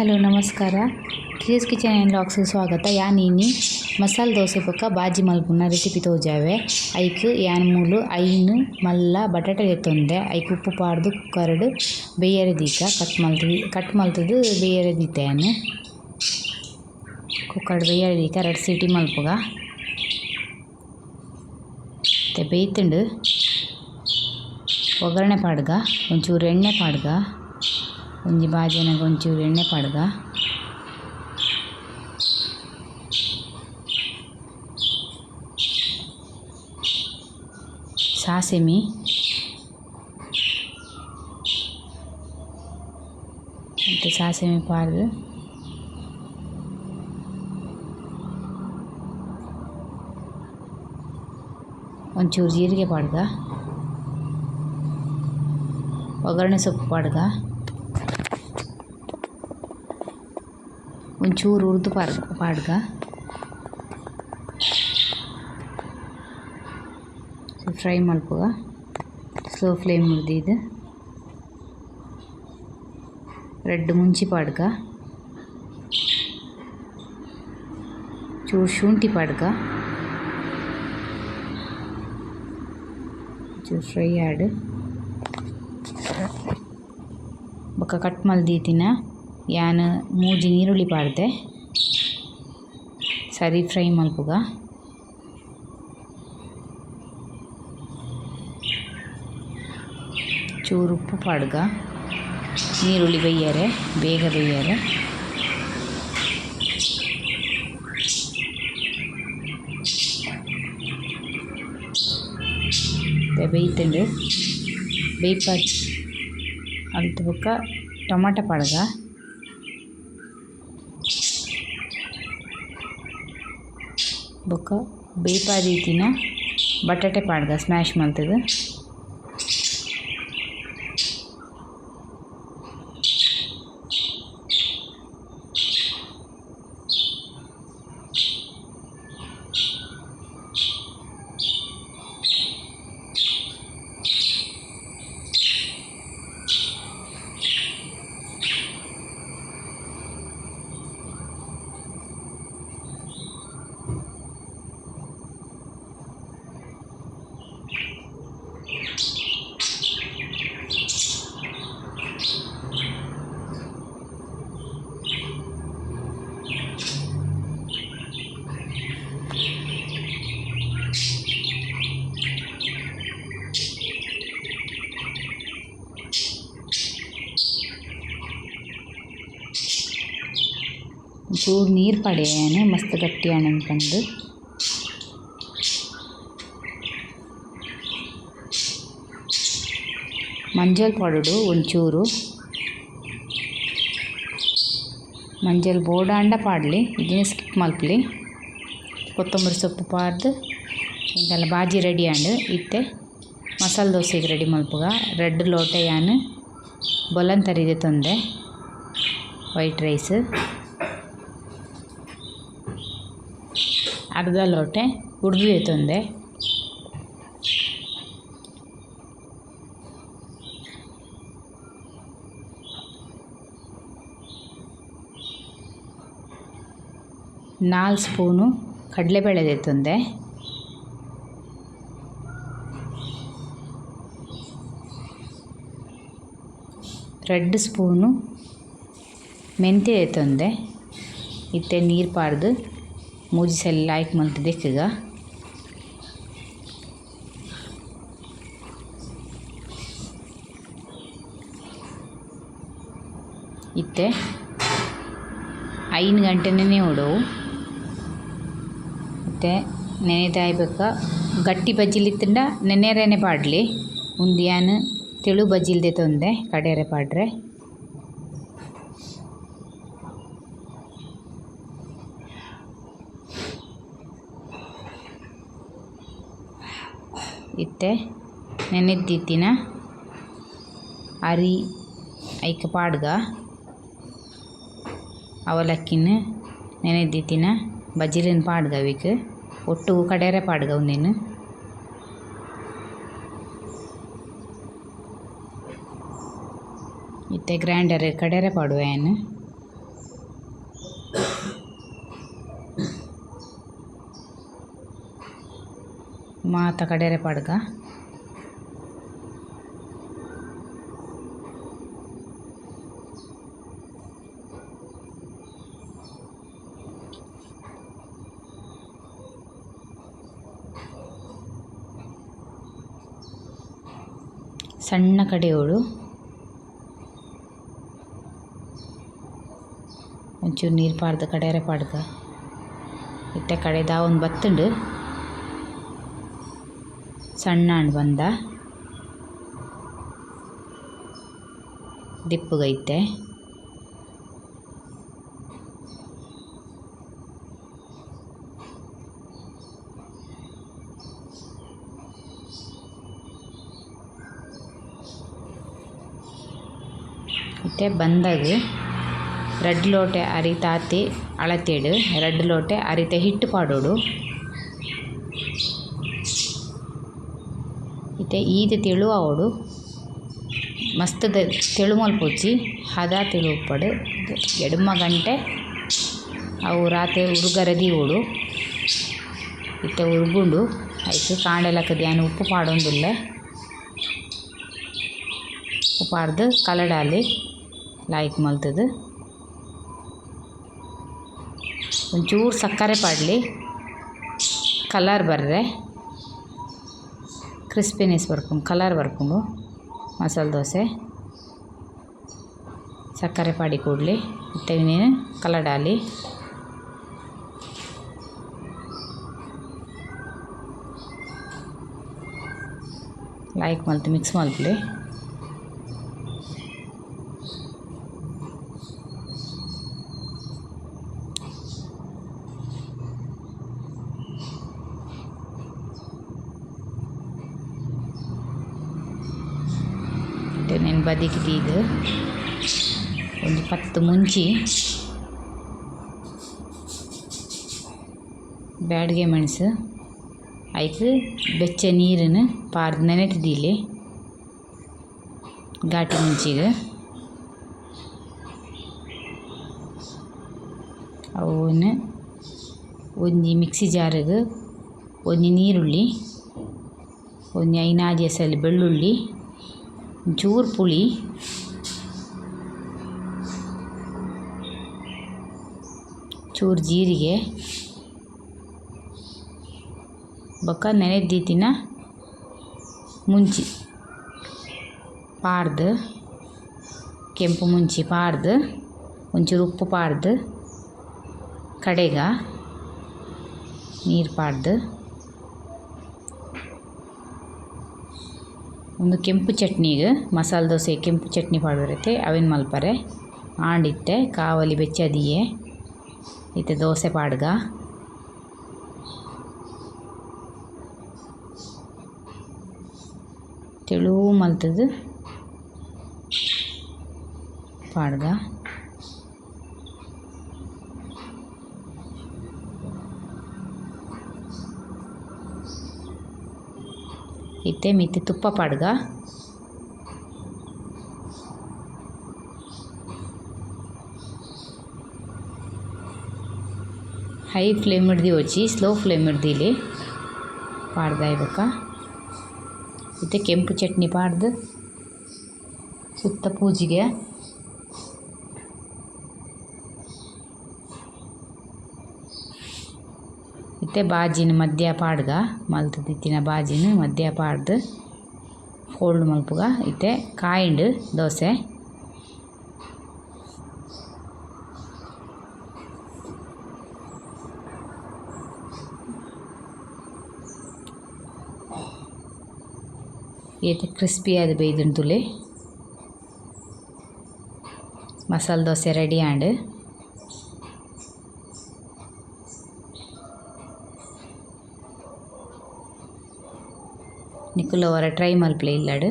Hello ನಮಸ್ಕಾರ. ಕ್ರಿಯಸ್ kitchen and ವ್ಲಾಗ್ಸ್‌ಗೆ ಸ್ವಾಗತ. ಯಾನ್ ಇನ್ನಿ ಮಸಾಲೆ ದೋಸೆ ಪಕ್ಕ ಬಾಜಿ ಮಲ್ಪುನ ರೆಸಿಪಿ ತೋಜಾವೆ. ಐಕ್ ಯಾನ್ ಮೂಲು ಐನ್ ಮಲ್ಲ ಬಟಾಟೆ ಎತ್ತೊಂದೆ ಐಕ್ ಉಪ್ಪು ಪಾಡ್ದು ಕುಕ್ಕರ್ಡ್ ಬೇಯರೆ ದೀಕ ಕಟ್ ಮಲ್ತದು ಬೇಯರೆ ದೀತೆನ್ ಕುಕ್ಕರ್ಡ್ ಬೇಯರೆ ದೀಕ 2 ಸೀಟಿ ಮಲ್ಪುಗ ಬೇಯ್ತುಂಡು ಒಗ್ಗರಣೆ ಪಾಡ್ಗ ಒಂಚೂರು ಎಣ್ಣೆ ಪಾಡ್ಗ ಒಂಜಿ ಬಾಜಿನಾಗ ಒಂಚೂರು ಎಣ್ಣೆ ಪಾಡ್ಗ ಸಾಸಿಮಿ ಮತ್ತು ಸಾಸಿಮಿ ಪಾಡ್ದು ಒಂಚೂರು ಜೀರಿಗೆ ಪಾಡ್ಗ ಒಗ್ಗರಣೆ ಸೊಪ್ಪು ಪಾಡ್ಗ ಒಂಚೂರು ಉರ್ದು ಪಾಡ್ಗ ಫ್ರೈ ಮಲ್ಪುಗ ಸ್ಲೋ ಫ್ಲೇಮ್ ಮುರ್ದಿದ್ದು ರೆಡ್ ಮುಂಚಿ ಪಾಡ್ಗ ಚೂರು ಶುಂಠಿ ಪಾಡ್ಗ ಚೂರು ಫ್ರೈ ಆಡ್ ಬೊಕ್ಕ ಕಟ್ ಮಲ್ದೀತಿನ ಯಾನ್ ಮೂಜಿ ನೀರುಳ್ಳಿ ಪಾಡ್ದೆ ಸರಿ ಫ್ರೈ ಮಲ್ಪುಗ ಚೂರು ಉಪ್ಪು ಪಾಡ್ಗ ನೀರುಳ್ಳಿ ಬೇಯರೆ ಬೇಗ ಬೇಯರೆ ಬೇಯ್ತುಂಡು ಬೇಯ್ಪ ಅಲ್ತು ಬೊಕ್ಕ ಟೊಮಾಟೊ ಪಾಡ್ಗ ಬೊಕ್ಕ ಬೇಯ್ಪಾದೀತಿನ ಬಟಾಟೆ ಪಾಡ್ಗ ಸ್ಮ್ಯಾಶ್ ಮಲ್ತದು ಚೂರು ನೀರು ಪಡೆಯನೆ ಮಸ್ತ್ ಗಟ್ಟಿ ಅನ್ಕೊಂಡು ಮಂಜಲ್ ಪೌಡರು ಒಂಚೂರು ಮಂಜಲ್ ಬೋಡಾಂಡ ಪಾಡಲಿ ಇದನ್ನ ಸ್ಕಿಪ್ ಮಲ್ಪಲಿ ಕೊತ್ತಂಬರಿ ಸೊಪ್ಪು ಪಾಡ್ದು ಇಂತೆಲ್ಲ ಬಾಜಿ ರೆಡಿ ಆಂಡ್ ಇತ್ತೆ ಮಸಾಲೆ ದೋಸೆಗೆ ರೆಡಿ ಮಲ್ಪುಗ ರೆಡ್ ಲೋಟೆ ಯಾನ್ ಬೊಲನ್ ತರಿದೆ ತೊಂದೆ ವೈಟ್ ರೈಸ್ ಅರ್ಧ ಲೋಟೆ ಉರ್ದು ತೊಂದೆ ನಾಲ್ಕು ಸ್ಪೂನು ಕಡಲೆಬೇಳೆ ತೊಂದೆ ರೆಡ್ ಸ್ಪೂನು ಮೆಂತ್ಯ ತೊಂದೆ ಇತ್ತೆ ನೀರು ಪಾಡ್ದು ಮೂಜಿ ಸಲ ಆಯ್ಕೆ ಮಲ್ತು ದೆಕ್ಕಗ ಇತ್ತೆ 5 ಗಂಟೆ ನೆನೆ ಉಡವು ಮತ್ತು ನೆನೆದಾಯ್ಬೇಕ ಗಟ್ಟಿ ಬಜ್ಜಿಲಿತ್ತಂಡ ನೆನೆರೇನೆ ಪಾಡಲಿ ಉಂದಿಯಾನ್ ತೆಳು ಬಜ್ಜಿಲ್ದೆ ತೊಂದೆ ಕಡೆಯರೆ ಪಾಡ್ರೆ ಇತ್ತೆ ನೆನೆದ್ದಿತ್ತಿನ ಅರಿ ಐಕ ಪಾಡ್ಗ ಅವಲಕ್ಕಿನ ನೆನೆದ್ದಿತ್ತಿನ ಬಜ್ಜಿಲಿನ ಪಾಡ್ಗ ಅವಿಕ್ ಒಟ್ಟು ಕಡೆಯರೆ ಪಾಡ್ಗ ಒಂದೇನು ಇತ್ತೆ ಗ್ರೈಂಡರ್ ಕಡೆರೆ ಪಾಡುವೆನು ಮಾತ ಕಡೆರೆ ಪಾಡ್ಗ ಸಣ್ಣ ಕಡೆಯೋಳು ಒಂಚೂರು ನೀರು ಪಾಡ್ದು ಕಡೆರೆ ಪಾಡ್ಗ ಇತ್ತೆ ಕಡೆದ ಒಂದು ಬತ್ತುಂಡು ಸಣ್ಣ ಹಣ್ಣು ಬಂದ ದಿಪ್ಪುಗೈತೆ ಇತ್ತೆ ಬಂದಾಗ 2 ಲೋಟೆ ಅರಿತಾತಿ ಅಳತೆಡು 2 ಲೋಟೆ ಅರಿತೆ ಹಿಟ್ಟು ಪಾಡೋಡು ಇತ್ತೆ ಈದು ತೆಳು ಆವೋಡು ಮಸ್ತ್ ತೆಳು ಮಲ್ಪೊಚ್ಚಿ ಹದ ತೆಳು ಉಪ್ಪಡು ಎಡಮ ಗಂಟೆ ಅವು ರಾತ್ರಿ ಉರುಗರದಿ ಓಡು ಇತ್ತೆ ಉರುಗುಂಡು ಐತೆ ಕಾಂಡೆಲಕ್ಕ ಧ್ಯಾನ ಉಪ್ಪು ಪಾಡೊಂದುಲ್ಲೆ ಉಪ್ಪು ಪಾಡ್ದು ಕಲಡಾಲಿ ಲಾಯ್ಕ್ ಮಲ್ತದು ಒಂಚೂರು ಸಕ್ಕರೆ ಪಾಡಲಿ ಕಲರ್ ಬರ್ರೆ ಕ್ರಿಸ್ಪಿನೆಸ್ ಬರ್ಕೊಂಡು ಕಲರ್ ಬರ್ಕೊಂಡು ಮಸಾಲೆ ದೋಸೆ ಸಕ್ಕರೆ ಪಾಡಿ ಕೂಡಲಿ ಮತ್ತೆ ನೀನು ಕಲಡಾಲಿ ಲೈಕ್ ಮಲ್ತು ಮಿಕ್ಸ್ ಮಲ್ಪಲಿ నేను బదికి తీదు ಒಂದು 10 ಮುಂಚಿ ಬ್ಯಾಡ್ಗೆ ಮೆಣಸು ಐಕ್ ಬೆಚ್ಚ ನೀರನ್ನು ಪಾರ್ದು ನೆನೆತಿದ್ದೀಲಿ ಘಾಟಿ ಮುಂಚಿಗೆ ಅವನ್ನ ಒಂಜಿ ಮಿಕ್ಸಿ ಜಾರಿಗೆ ಒಂಜಿ ನೀರುಳ್ಳಿ ಒಂಜಿ 5-6 ಎಸಳು ಬೆಳ್ಳುಳ್ಳಿ ಒಂಚೂರು ಪುಳಿ ಚೂರು ಜೀರಿಗೆ ಬೊಕ್ಕ ನೆನೆದಿತ್ತಿನ ಮುಂಚಿ ಪಾಡ್ದು ಕೆಂಪು ಮುಂಚಿ ಪಾಡ್ದು ಒಂಚೂರು ಉಪ್ಪು ಪಾಡ್ದು ಕಡೆಗ ನೀರು ಪಾಡ್ದು ಒಂದು ಕೆಂಪು ಚಟ್ನಿಗೆ ಮಸಾಲೆ ದೋಸೆ ಕೆಂಪು ಚಟ್ನಿ ಪಾಡೋರೈತೆ ಅವೇನು ಮಲ್ಪರೆ ಆಂಡಿತ್ತೆ ಕಾವಲಿ ಬೆಚ್ಚದಿಯೇ ಇತ್ತೆ ದೋಸೆ ಪಾಡ್ಗ ತೆಳು ಮಲ್ತದು ಪಾಡ್ಗ ಇತ್ತೆ ಮಿತ್ತಿ ತುಪ್ಪ ಪಾಡ್ಗ ಹೈ ಫ್ಲೇಮ್ ಹಿಡ್ದು వచ్చి ಸ್ಲೋ ಫ್ಲೇಮ್ ಹಿಡ್ದಿಲಿ ಪಾಡ್ದ ಇವಾಗ ಇತ್ತೆ ಕೆಂಪು ಚಟ್ನಿ ಪಾಡ್ದು ಸುತ್ತ ಪೂಜಿಗೆ ಇತ್ತೆ ಬಾಜಿನ ಮಧ್ಯ ಪಾಡ್ಗ ಮಲ್ತದಿತ್ತಿನ ಬಾಜಿನ ಮಧ್ಯ ಪಾಡ್ದು ಫೋಲ್ಡ್ ಮಲ್ಪುಗ ಇತ್ತೆ ಕಾಯಿಂಡು ದೋಸೆ ಇತ್ತೆ ಕ್ರಿಸ್ಪಿ ಆದ ಬೇಯ್ದುಂಟುಲೆ ಮಸಾಲೆ ದೋಸೆ ರೆಡಿ ಆಂಡ್ ನಿಕ್ಕುಲು ಅವರ ಟ್ರೈ ಮಲ್ಪಲೆ ಇಲ್ಲಡು.